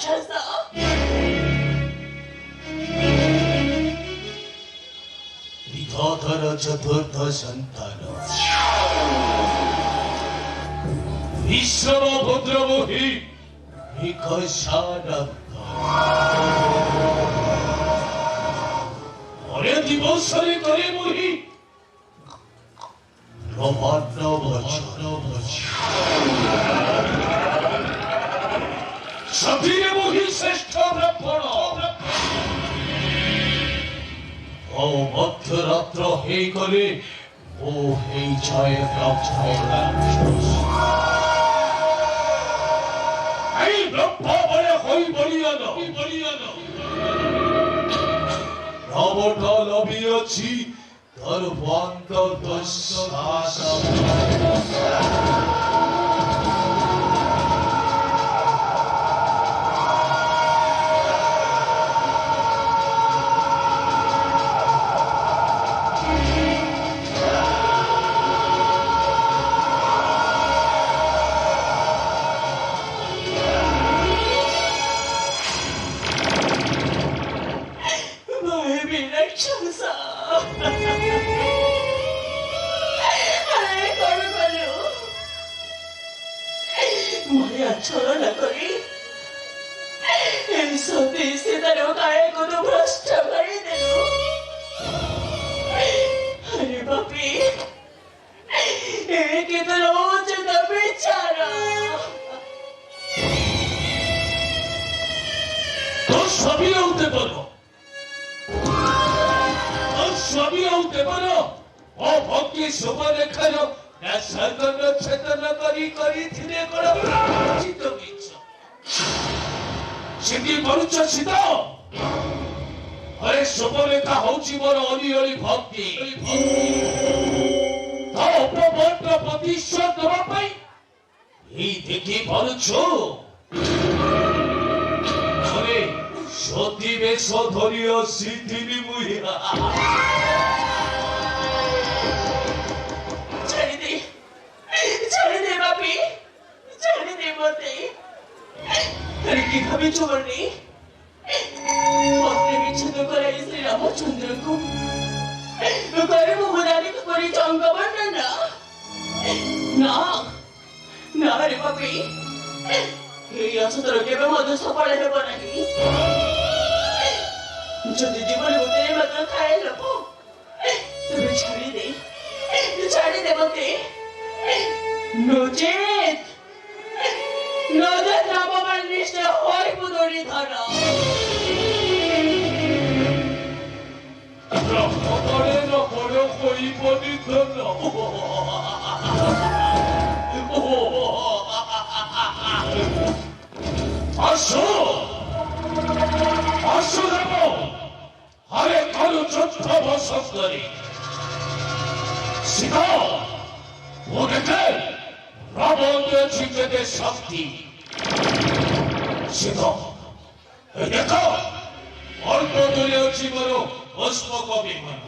রাক্ষস বিধাতার চতুর্থ সন্তান বিশ্বম ভদ্রমহী পরে দিবসরে করে মহি নবান্ন বছর সফিরে মহি শ্রেষ্ঠ ব্রাহ্মণ ও মধ্যরাত্র হে করে ও হেই ছয় রাক্ষস এই ব্রহ্ম বলে হই বলিয়ান নবটল অবিরছি তোর বন্ধ দোষ মায়া ছলনা করি এই সতী সীতার গায়ে কোনো ভ্রষ্ট করে দিল। আরে বাপি একে তো রোজ বেচারা তোর সবই হতে পারো সবই হতে পারো ও ভক্তি শুভ রেখানো সর্বন্ন চেতন করি ধীরে করো চিত্ত বিচ্ছ সেটি କରୁଛ ସିତ ଆରେ ଶୁଭରେଖା ହଉଛି ମୋର ଅଲି ଅଲି ଭକ୍ତି ତା ଉପବର୍ଣ୍ଣ ପ୍ରତିଶୋଧ ଦେବା ପାଇଁ ଏଇ ଦେଖି ପାରୁଛୁ ଆରେ ସତୀ ବେଶ ଧରି ଆସିଥିଲି ମୁଇଁ ছেড়ে দে বাপি ছেড়ে দে মতে আরে কিভাবে চলনি পত্রে বিচ্ছেদ করে শ্রী রামচন্দ্রকে করে মোহনারিক করে চঙ্গবর্ণ না না না রে বাপি এই অসতর কেবে মধ্যে সফল ହେବ ନାହିଁ যদি জীবনে মতে মাত্র খায় লোক তবে ছাড়ি দে মতে নচেত নামবার নিশ্চয় হয় পুদরি ধর ব্রহ্মপরে নপর হইব নিধন আসো আসো দেব আরে কারো চোদ্দ বছর করে সীতা ওদেরকে রাবণকে জিতেতে শক্তি সীতা এই দেখো অল্প দূরে ଅଛି ମୋର ଭସ୍ମକ ବିମାନ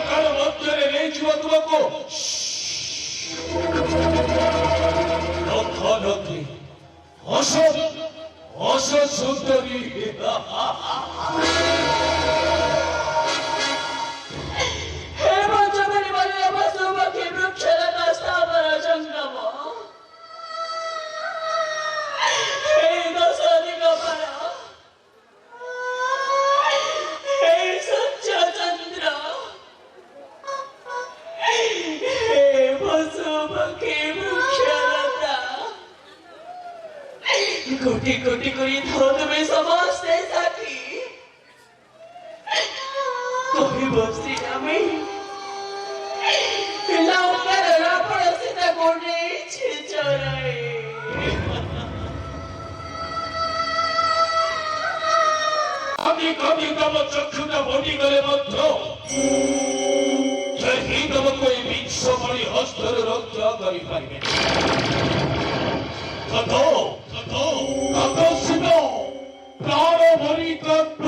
କାଳ ମଧ୍ୟରେ ନେଇଯିବ ତୁମକୁ ଲକ୍ଷ ଲକ୍ଷ ହସ ସୁନ୍ଦରୀ কোটি কোটি করে ধরবে সমস্ত সাথী কহিব শ্রীরামে লঙ্কার রাবণ সীতা করেছে চড়াই আমি কবি তব চক্ষুটা বটিগলে মধ্য କେହି ତମକୁ ଏଇ ବିଂଶ ଭଳି ହସ୍ତରୁ ରକ୍ଷା କରିପାରିବେ ପ୍ରାଣ ଭରି କଣ୍ଠ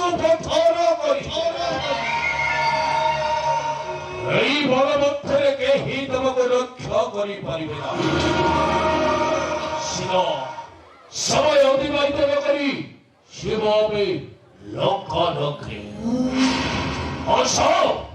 ଉପଥର କରି এই বন মধ্যে কেহি তোমাকে রক্ষা করিপারিবে না। শিব সময় অতিবাহিত করি শিব লক্ষ লক্ষ্যে অসৎ